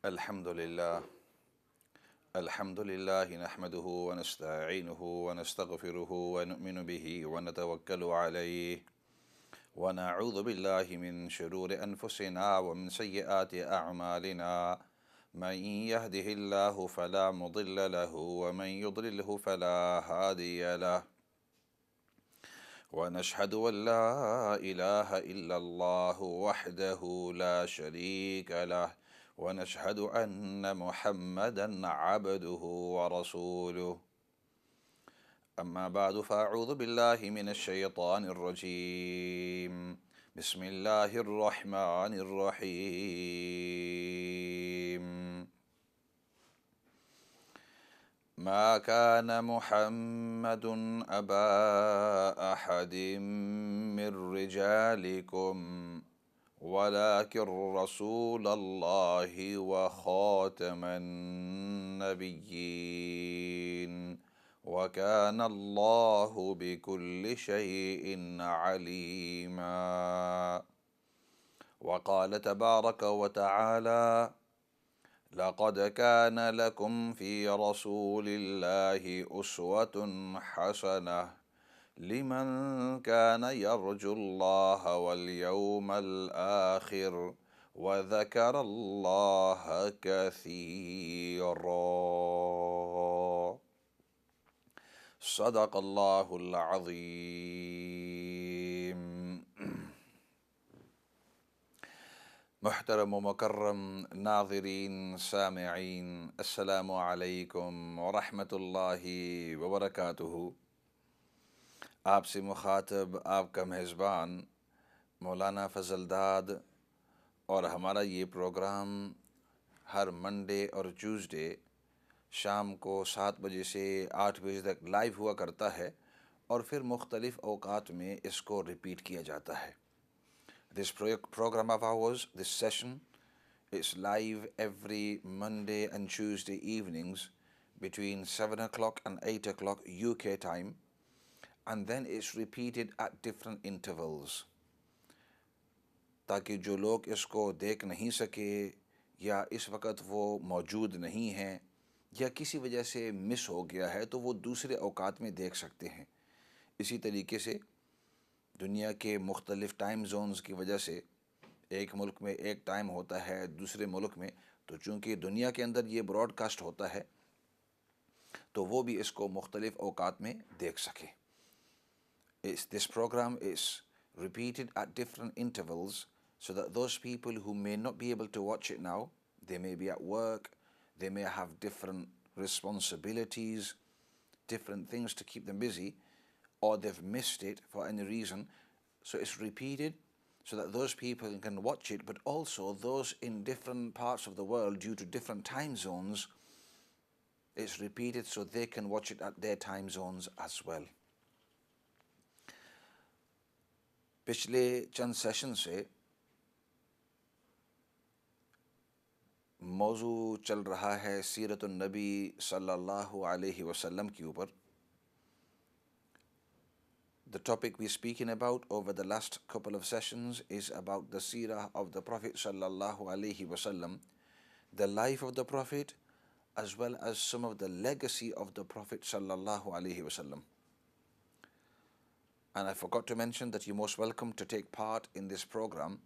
अल्हम्दुलिल्लाह अल्हम्दुलिल्लाहि नहमदुहु व नस्तईनुहु व नस्तगफिरुहु व नुमिनु बिही व नतवक्कलु अलैहि व नऊज़ु बिल्लाहि मिन शुरूरि अनफुसिना व मिन सय्यिआति अअमालिना मन यहदिहिल्लाहु फला मुदिल्ल लहु व मन युद्लिल्हु फला हादिय लहु व नशहदु अल्ला इलाहा इल्लल्लाहु वहदहु ला शरीक लहु व नशहदु अन्न मुहम्मदन अब्दुहु व रसूलुहु अम्मा बादु फ़अऊज़ु बिल्लाहि मिनश शैतानिर रजीम बिस्मिल्लाहिर रहमानिर रहीम मा कान मुहम्मदुन अबा अहदिम मिर रिजालिकुम वलाकिर रसूलल्लाहि व खातमन नबिय्यीन व कानल्लाहु बिकुल्लि शैइन अलीमा व क़ाल तबारक व तआला लक़द कान लकुम फ़ी रसूलिल्लाहि उस्वतुन हसनह लिमन कान यर्जुल्लाह वल यौमल आखिर व ज़करल्लाह कसीरा सदक़ल्लाहुल अज़ीम। मुहतरम व मुकर्रम नाज़रीन सामिईन, अस्सलामु अलैकुम व रहमतुल्लाहि व बरकातुहू। आपसे मुखातब आपका मेज़बान मौलाना फ़ज़लदाद, और हमारा ये प्रोग्राम हर मंडे और ट्यूसडे शाम को 7 बजे से 8 बजे तक लाइव हुआ करता है और फिर मुख्तलिफ़ औक़ात में इसको रिपीट किया जाता है। This program of ours, this session, is live every Monday and Tuesday evenings between 7 o'clock and 8 o'clock UK time, and then it's repeated at different intervals, ताकि जो लोग इसको देख नहीं सके या इस वक्त वो मौजूद नहीं हैं या किसी वजह से मिस हो गया है तो वो दूसरे औकात में देख सकते हैं। इसी तरीके से दुनिया के मुख्तलिफ़ टाइम जोन्स की वजह से एक मुल्क में एक टाइम होता है, दूसरे मुल्क में, तो चूँकि दुनिया के अंदर ये ब्रॉडकास्ट होता है तो वो भी इसको मुख्तलिफ़ औकात में देख सके। This program is repeated at different intervals so that those people who may not be able to watch it now, they may be at work, they may have different responsibilities, different things to keep them busy, or they've missed it for any reason. So it's repeated so that those people can watch it, but also those in different parts of the world due to different time zones, it's repeated so they can watch it at their time zones as well. पिछले चंद session से मौजू चल रहा है सीरतुन नबी सल्लल्लाहु अलैहि वसल्लम के ऊपर। The topic we're speaking about over the last couple of sessions is about the seerah of the Prophet sallallahu alaihi wasallam, the life of the Prophet, as well as some of the legacy of the Prophet sallallahu alaihi wasallam. And I forgot to mention that you're most welcome to take part in this program.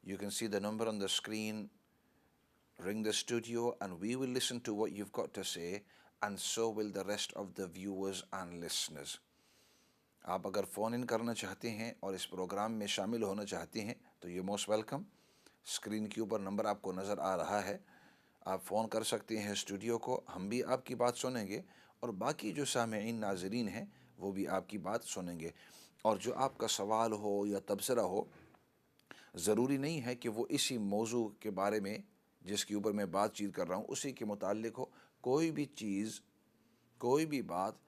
You can see the number on the screen. Ring the studio and we will listen to what you've got to say, and so will the rest of the viewers and listeners. आप अगर phone इन करना चाहते हैं और इस programme में शामिल होना चाहते हैं तो ये मोस्ट वेलकम। स्क्रीन के ऊपर नंबर आपको नज़र आ रहा है, आप फ़ोन कर सकते हैं स्टूडियो को, हम भी आपकी बात सुनेंगे और बाकी जो सामेईन नाज़रीन हैं वो भी आपकी बात सुनेंगे। और जो आपका सवाल हो या तबसरा हो, ज़रूरी नहीं है कि वो इसी मौजू के बारे में जिसके ऊपर मैं बातचीत कर रहा हूँ उसी के मुताल्लिक़ हो। कोई भी चीज़, कोई भी बात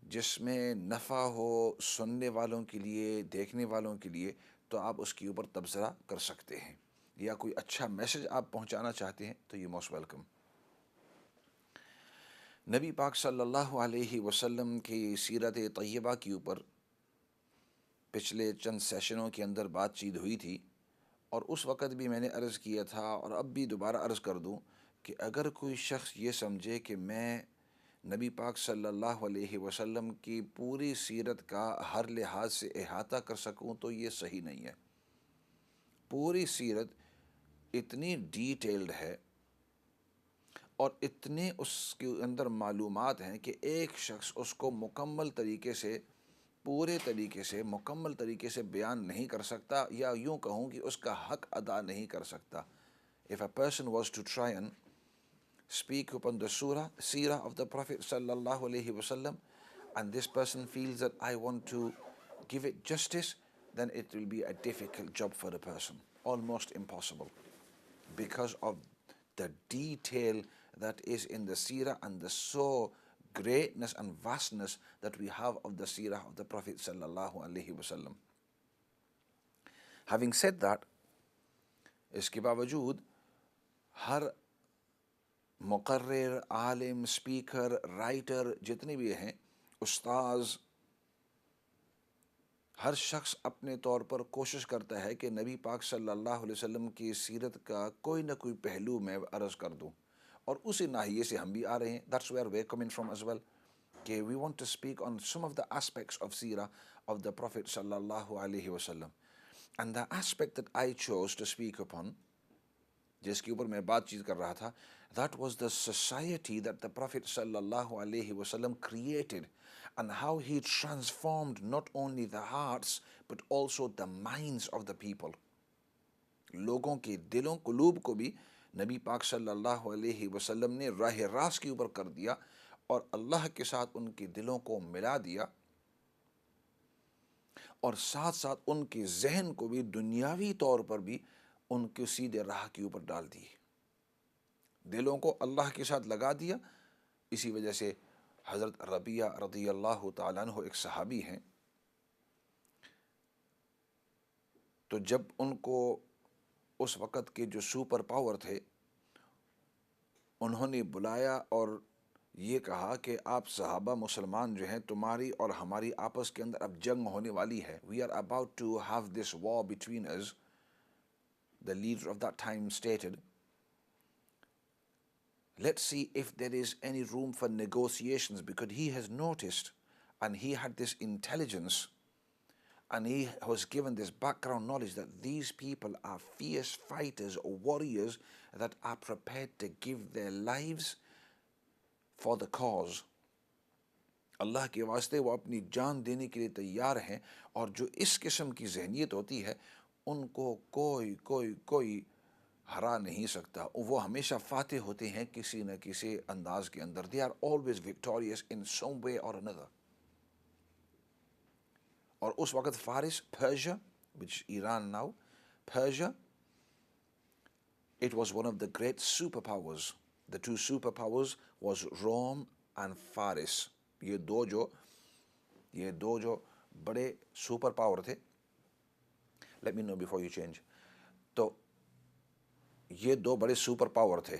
जिसमें नफ़ा हो सुनने वालों के लिए, देखने वालों के लिए, तो आप उसके ऊपर तबसरा कर सकते हैं, या कोई अच्छा मैसेज आप पहुंचाना चाहते हैं तो ये मोस्ट वेलकम। नबी पाक सल्लल्लाहु अलैहि वसल्लम की सीरत तय्यबा के ऊपर पिछले चंद सेशनों के अंदर बातचीत हुई थी और उस वक़्त भी मैंने अर्ज़ किया था और अब भी दोबारा अर्ज़ कर दूँ कि अगर कोई शख़्स ये समझे कि मैं नबी पाक सल्लल्लाहु अलैहि वसल्लम की पूरी सीरत का हर लिहाज से अहाता कर सकूँ, तो ये सही नहीं है। पूरी सीरत इतनी डिटेल्ड है और इतने उसके अंदर मालूमात हैं कि एक शख्स उसको मुकम्मल तरीके से, पूरे तरीके से, मुकम्मल तरीके से बयान नहीं कर सकता, या यूँ कहूँ कि उसका हक़ अदा नहीं कर सकता। If a person was to try and speak upon the seerah of the Prophet sallallahu alaihi wasallam, and this person feels that I want to give it justice, then it will be a difficult job for the person, almost impossible, because of the detail that is in the seerah and the so greatness and vastness that we have of the seerah of the Prophet sallallahu alaihi wasallam. Having said that, इसके बावजूद हर मुकर्रिर, आलिम, speaker, writer जितने भी हैं, उस्ताज़, हर शख्स अपने तौर पर कोशिश करता है कि नबी पाक सल्लल्लाहु अलैहि वसल्लम की सीरत का कोई ना कोई पहलू मैं अर्ज़ कर दूँ, और उसी नाहिए से हम भी आ रहे हैं. That's where they coming from as well, कि we want to speak on some of the aspects of सीरा ऑफ द प्रॉफिट सल्लल्लाहु अलैहि वसल्लम. And the aspect that I chose to speak upon, जिसके ऊपर मैं बातचीत कर रहा था, that was the society that the Prophet sallallahu alaihi wasallam created, and how he transformed not only the hearts but also the minds of the people. लोगों के दिलों, कुलूब को भी नबी पाक सल्लल्लाहु अलैहि वसल्लम ने राह रास्त के ऊपर कर दिया और अल्लाह के साथ उनके दिलों को मिला दिया, और साथ साथ उनके जहन को भी दुनियावी तौर पर भी उनके सीधे राह के ऊपर डाल दिए, दिलों को अल्लाह के साथ लगा दिया. इसी वजह से हज़रत रबिया रज़ी अल्लाह तआला अन्हु एक सहाबी हैं, तो जब उनको उस वक़्त के जो सुपर पावर थे उन्होंने बुलाया और ये कहा कि आप सहाबा मुसलमान जो हैं, तुम्हारी और हमारी आपस के अंदर अब जंग होने वाली है. We are about to have this war between us. The leader of that time stated, let's see if there is any room for negotiations, because he has noticed and he had this intelligence and he was given this background knowledge that these people are fierce fighters or warriors that are prepared to give their lives for the cause. अल्लाह के वास्ते वो अपनी जान देने के लिए तैयार हैं, और जो इस किस्म की जहनीत होती है उनको कोई कोई कोई हरा नहीं सकता. वो हमेशा फातेह होते हैं किसी न किसी अंदाज के अंदर. दे आर ऑलवेज विक्टोरियस इन सम वे और अनदर. और उस वक़्त Faris, Persia, which Iran now, Persia, it was one of the great superpowers. The two superpowers was Rome and Faris. ये दो जो बड़े सुपर पावर थे. Let me know before you change. तो ये दो बड़े सुपर पावर थे.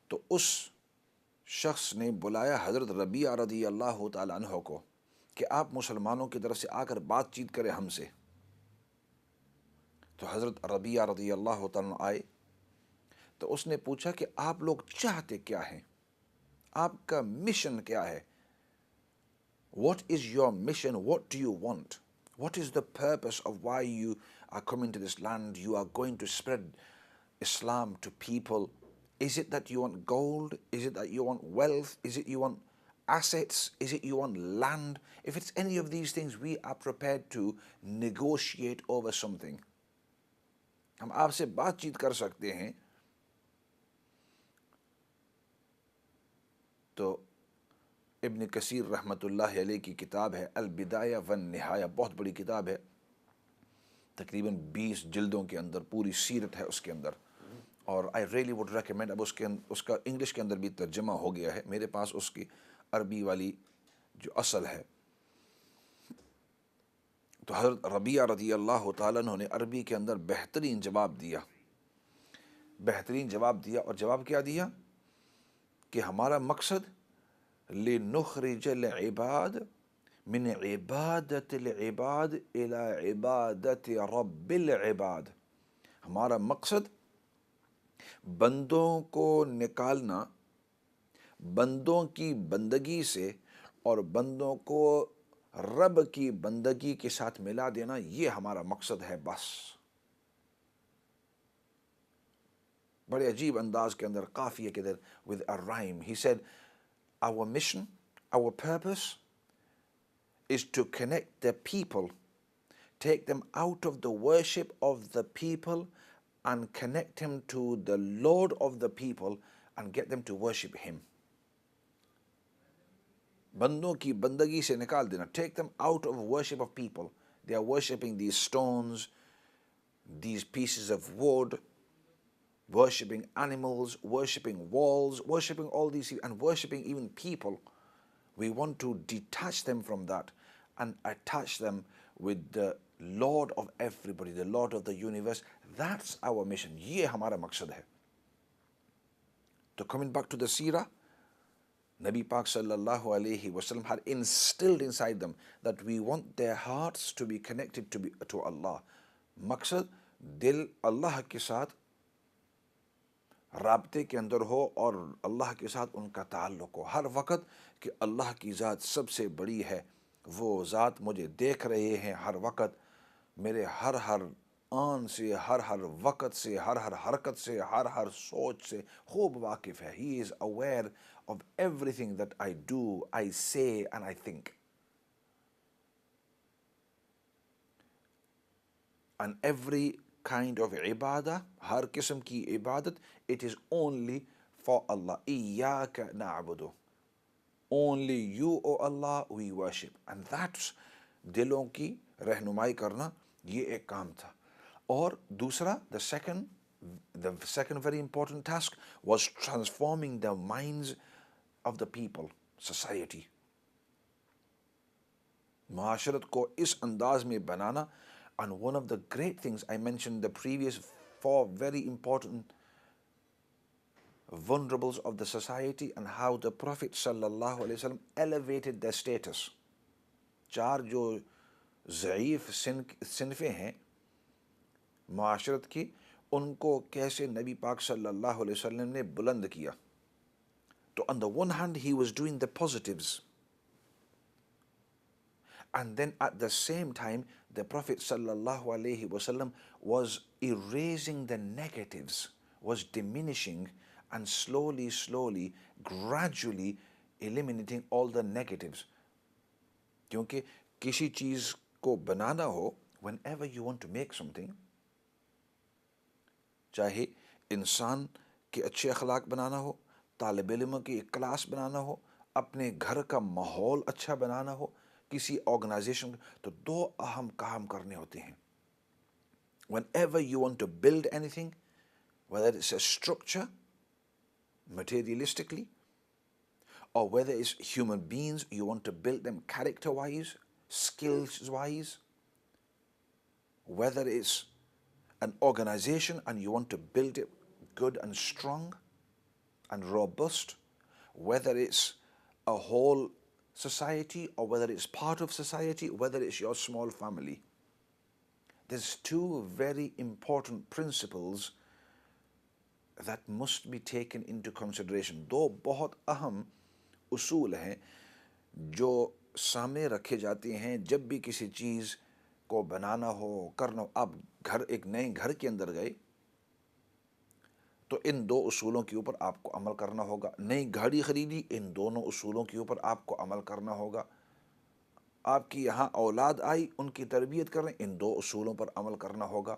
तो उस शख्स ने बुलाया हज़रत रबिया रज़ी अल्लाह तआला अन्हु को कि आप मुसलमानों की तरफ से आकर बातचीत करें हमसे. तो हज़रत रबिया रज़ी अल्लाह तआला आए, तो उसने पूछा कि आप लोग चाहते क्या हैं, आपका मिशन क्या है. What is your mission? What do you want? What is the purpose of why you are coming to this land? You are going to spread Islam to people. Is it that you want gold? Is it that you want wealth? Is it you want assets? Is it you want land? If it's any of these things, we are prepared to negotiate over something. हम आपसे बातचीत कर सकते हैं. तो इब्न कसीर रहमतुल्लाह अलैह की किताब है अल बिदाया वन निहाया, बहुत बड़ी किताब है, तकरीबन 20 जिल्दों के अंदर पूरी सीरत है उसके अंदर. और आई रियली वुड रेकमेंड, अब उसका इंग्लिश के अंदर भी तर्जमा हो गया है, मेरे पास उसकी अरबी वाली जो असल है. तो हज़रत रबिया रज़ी अल्लाह तआला अन्हु ने अरबी के अंदर बेहतरीन जवाब दिया. और जवाब क्या दिया कि हमारा मकसद लिनुखरिजल इबाद मिन इबादतिल इबाद इला इबादति रब्बिल इबाद। हमारा मकसद बंदों को निकालना बंदों की बंदगी से और बंदों को रब की बंदगी के साथ मिला देना, ये हमारा मकसद है बस। बड़े अजीब अंदाज के अंदर काफिया के अंदर with a rhyme he said our mission, our purpose is to connect the people, take them out of the worship of the people and connect him to the Lord of the people and get them to worship him. बंदों की बंदगी से निकाल देना, take them out of worship of people. They are worshipping these stones, these pieces of wood, worshipping animals, worshipping walls, worshipping all these, and worshipping even people. We want to detach them from that and attach them with the Lord of everybody, the Lord of the universe. That's our mission. ये हमारा मकसद है. So coming back to the seerah, Nabi Pak sallallahu alaihi wasallam had instilled inside them that we want their hearts to be connected to Allah. मकसद दिल अल्लाह के साथ राब्ते के अंदर हो और अल्लाह के साथ उनका ताल्लुक हो हर वक़्त कि अल्लाह की ज़ात सबसे बड़ी है, वो ज़ात मुझे देख रहे हैं हर वक़्त, मेरे हर हर आन से, हर हर वक़्त से, हर हर हरकत से, हर हर सोच से खूब वाकिफ़ है. He is aware of everything that I do, I say and I think. And every kind of ibadah, हर किस्म की इबादत, it is only for Allah. इय्याक नअबुदु. Only you, O Allah, we worship. And that's दिलों की रहनुमाई करना, ये एक काम था. और दूसरा, the second very important task was transforming the minds of the people, society. माशरत को इस अंदाज में बनाना. And one of the great things I mentioned, the previous 4 very important vulnerables of the society and how the Prophet sallallahu alaihi wasallam elevated their status. 4 जो ज़ईफ़ सिनफ़ें हैं माशरत की, उनको कैसे नबी पाक सल्लल्लाहु अलैहि वसल्लम ने बुलंद किया. So on the one hand he was doing the positives, and then at the same time the Prophet sallallahu alaihi wasallam was erasing the negatives, was diminishing and slowly gradually eliminating all the negatives. क्योंकि किसी चीज़ को बनाना हो, whenever you want to make something, चाहे इंसान के अच्छे अखलाक बनाना हो, तालिब इल्म की एक क्लास बनाना हो, अपने घर का माहौल अच्छा बनाना हो, किसी ऑर्गेनाइजेशन, तो 2 अहम काम करने होते हैं. Whenever you want to build anything, whether it's a structure materialistically or whether it's human beings, you want to build them character-wise, skills-wise, whether it's an organization and you want to build it good and strong and robust, whether it's a whole society or whether it's part of society, whether it's your small family. There's 2 very important principles that must be taken into consideration. 2 बहुत अहम उसूल हैं जो सामने रखे जाते हैं जब भी किसी चीज़ को बनाना हो, करना हो. आप एक नए घर के अंदर गए तो इन 2 उसूलों के ऊपर आपको अमल करना होगा. नई गाड़ी खरीदी, इन दोनों उसूलों के ऊपर आपको अमल करना होगा. आपकी यहाँ औलाद आई, उनकी तरबियत करें, इन 2 उसूलों पर अमल करना होगा.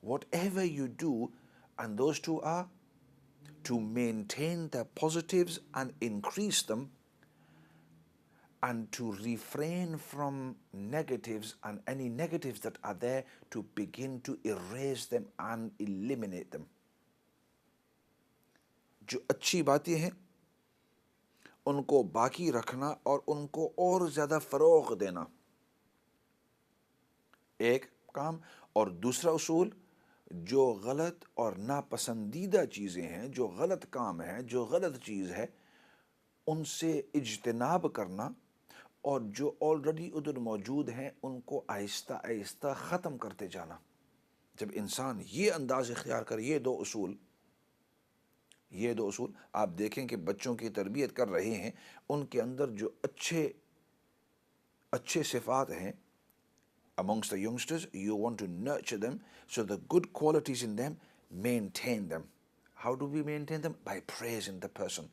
Whatever you do, and those 2 are to maintain the positives and increase them, and to refrain from negatives and any negatives that are there to begin to erase them and eliminate them. जो अच्छी बातें हैं उनको बाकी रखना और उनको और ज़्यादा फ़रोग़ देना, एक काम. और दूसरा उसूल, जो गलत और नापसंदीदा चीज़ें हैं, जो गलत काम है, जो गलत चीज़ है, उनसे इज्तिनाब करना, और जो ऑलरेडी उधर मौजूद हैं उनको आहिस्ता आहिस्ता ख़त्म करते जाना। जब इंसान ये अंदाज़ इख्तियार करे, ये दो उसूल आप देखें कि बच्चों की तरबियत कर रहे हैं, उनके अंदर जो अच्छे अच्छे सिफ़ात हैं amongst the youngsters, you want to nurture them, so the good qualities in them, maintain them. How do we maintain them? By praising the person.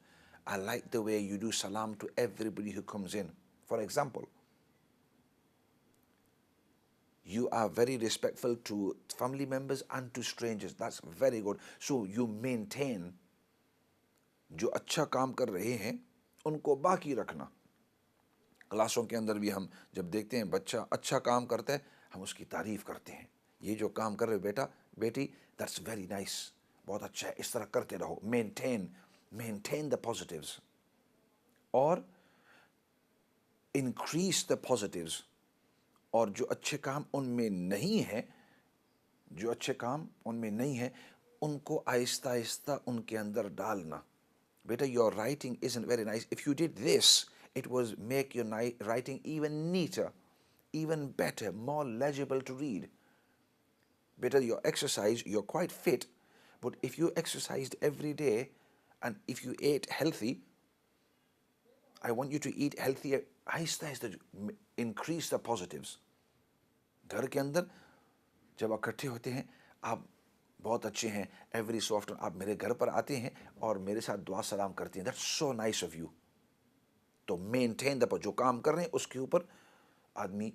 I like the way you do salam to everybody who comes in. For example, you are very respectful to family members and to strangers. That's very good. So you maintain. जो अच्छा काम कर रहे हैं उनको बाकी रखना। क्लासों के अंदर भी हम जब देखते हैं बच्चा अच्छा काम करता है, हम उसकी तारीफ़ करते हैं, ये जो काम कर रहे हो बेटा बेटी, दैट्स वेरी नाइस, बहुत अच्छा है, इस तरह करते रहो। मेंटेन द पॉजिटिव्स और इंक्रीज द पॉजिटिव्स। और जो अच्छे काम उनमें नहीं है उनको आहिस्ता आहिस्ता उनके अंदर डालना। बेटा, your writing isn't very nice, if you did this it was make your writing even neater, even better, more legible to read. Better your exercise, you're quite fit, but if you exercised every day and if you ate healthy, I want you to eat healthier. Aahista Aahista increase the positives. घर के अंदर जब इकट्ठे होते हैं, आप बहुत अच्छे हैं, every so often आप मेरे घर पर आते हैं और मेरे साथ दुआ सलाम करते हैं, that's so nice of you. तो मेंटेन द, जो काम कर रहे हैं उसके ऊपर आदमी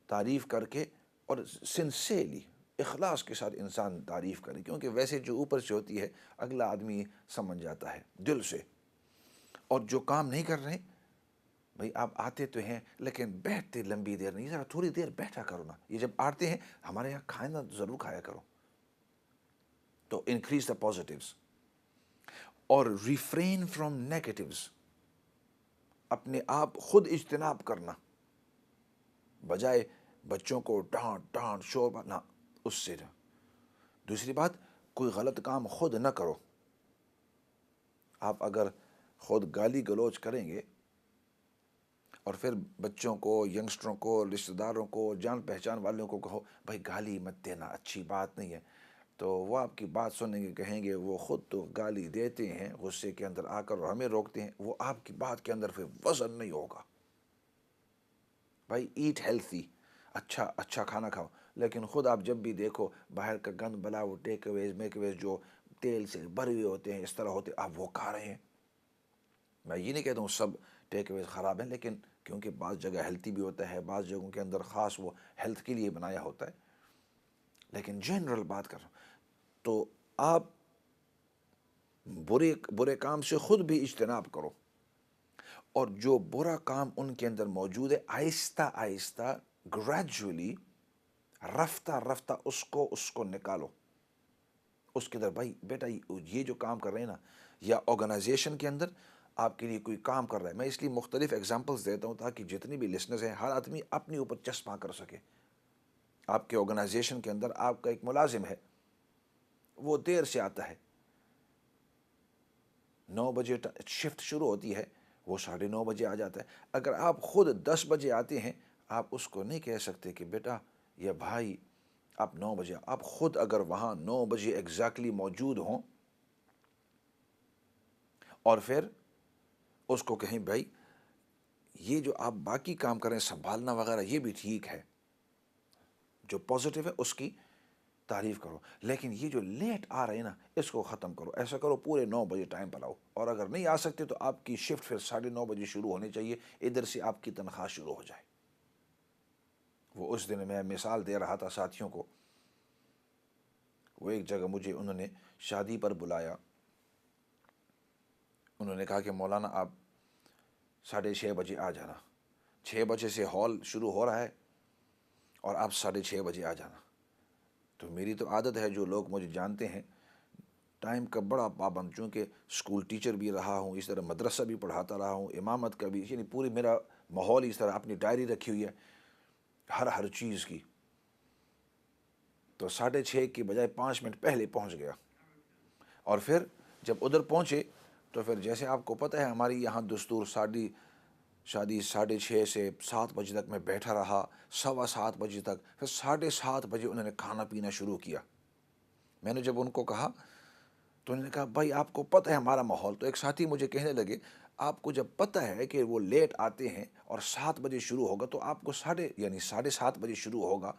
तारीफ़ करके और सिंसेरली इखलास के साथ इंसान तारीफ़ करे, क्योंकि वैसे जो ऊपर से होती है अगला आदमी समझ जाता है दिल से। और जो काम नहीं कर रहे, भाई आप आते तो हैं लेकिन बैठते लंबी देर नहीं, ज़रा थोड़ी देर बैठा करो ना। ये जब आते हैं हमारे यहाँ खाना ज़रूर खाया करो। तो इंक्रीज द पॉजिटिव्स और रिफ्रेन फ्रॉम नेगेटिव्स। अपने आप खुद इज्तनाब करना, बजाय बच्चों को डांट शोर ना, उससे ना। दूसरी बात, कोई गलत काम खुद न करो। आप अगर खुद गाली गलौज करेंगे और फिर बच्चों को, यंगस्टरों को, रिश्तेदारों को, जान पहचान वालों को कहो भाई गाली मत देना, अच्छी बात नहीं है, तो वो आपकी बात सुनेंगे, कहेंगे वो ख़ुद तो गाली देते हैं गुस्से के अंदर आकर और हमें रोकते हैं, वो आपकी बात के अंदर फिर वज़न नहीं होगा। भाई ईट हेल्थी, अच्छा खाना खाओ, लेकिन ख़ुद आप जब भी देखो बाहर का गंद बला, वो टेक अवेज मेक अवेज जो तेल से भरे हुए होते हैं, इस तरह होते, आप वो खा रहे हैं। मैं ये नहीं कहता हूँ सब टेक अवेज ख़राब हैं, लेकिन क्योंकि बाज़ जगह हेल्थी भी होता है, बाज़ जगहों के अंदर ख़ास वो हेल्थ के लिए बनाया होता है, लेकिन जनरल बात कर रहा हूँ। तो आप बुरे काम से ख़ुद भी इज्तनाब करो, और जो बुरा काम उनके अंदर मौजूद है आहिस्ता आहिस्ता ग्रेजुअली रफ्ता रफ्ता उसको निकालो उसके अंदर। भाई बेटा ये जो काम कर रहे हैं ना, या ऑर्गेनाइजेशन के अंदर आपके लिए कोई काम कर रहा है, मैं इसलिए मुख्तलिफ एग्जांपल्स देता हूँ ताकि जितनी भी लिसनर्स हैं हर आदमी अपने ऊपर चश्मा कर सके। आपके ऑर्गेनाइजेशन के अंदर आपका एक मुलाजिम है, वो देर से आता है, 9 बजे शिफ्ट शुरू होती है, वो 9:30 बजे आ जाता है। अगर आप ख़ुद 10 बजे आते हैं, आप उसको नहीं कह सकते कि बेटा या भाई आप 9 बजे, आप ख़ुद अगर वहाँ 9 बजे एग्जैक्टली मौजूद हों और फिर उसको कहें भाई ये जो आप बाकी काम करें संभालना वगैरह ये भी ठीक है, जो पॉजिटिव है उसकी तारीफ़ करो, लेकिन ये जो लेट आ रहे हैं ना इसको ख़त्म करो। ऐसा करो पूरे 9 बजे टाइम पर आओ, और अगर नहीं आ सकते तो आपकी शिफ्ट फिर 9:30 बजे शुरू होनी चाहिए, इधर से आपकी तनख्वाह शुरू हो जाए। वो उस दिन मैं मिसाल दे रहा था साथियों को, वो एक जगह मुझे उन्होंने शादी पर बुलाया, उन्होंने कहा कि मौलाना आप 6:30 बजे आ जाना, 6 बजे से हॉल शुरू हो रहा है और आप 6:30 बजे आ जाना। तो मेरी तो आदत है, जो लोग मुझे जानते हैं, टाइम का बड़ा पाबंद, चूँकि स्कूल टीचर भी रहा हूँ, इस तरह मदरसा भी पढ़ाता रहा हूँ, इमामत का भी, यानी पूरी मेरा माहौल इस तरह, अपनी डायरी रखी हुई है हर चीज़ की। तो 6:30 की बजाय 5 मिनट पहले पहुँच गया, और फिर जब उधर पहुँचे तो फिर जैसे आपको पता है हमारी यहाँ दस्तूर शादी 6:30 से 7 बजे तक मैं बैठा रहा, 7:15 बजे तक, फिर 7:30 बजे उन्होंने खाना पीना शुरू किया। मैंने जब उनको कहा तो उन्होंने कहा, भाई आपको पता है हमारा माहौल। तो एक साथी मुझे कहने लगे, आपको जब पता है कि वो लेट आते हैं और 7 बजे शुरू होगा तो आपको 7:30 बजे शुरू होगा।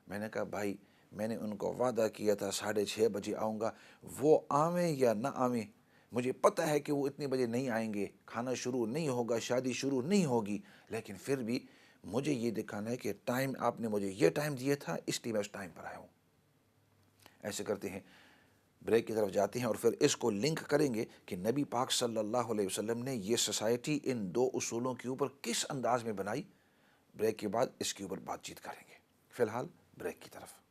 मैंने कहा, भाई मैंने उनको वादा किया था 6:30 बजे आऊँगा, वो आवें या ना आवें, मुझे पता है कि वो इतने बजे नहीं आएंगे, खाना शुरू नहीं होगा, शादी शुरू नहीं होगी, लेकिन फिर भी मुझे ये दिखाना है कि टाइम आपने मुझे ये टाइम दिया था, इसलिए मैं उस टाइम पर आया हूँ। ऐसे करते हैं, ब्रेक की तरफ जाते हैं और फिर इसको लिंक करेंगे कि नबी पाक सल्लल्लाहु अलैहि वसल्लम ने ये सोसाइटी इन दो उसूलों के ऊपर किस अंदाज में बनाई। ब्रेक के बाद इसके ऊपर बातचीत करेंगे। फ़िलहाल ब्रेक की तरफ।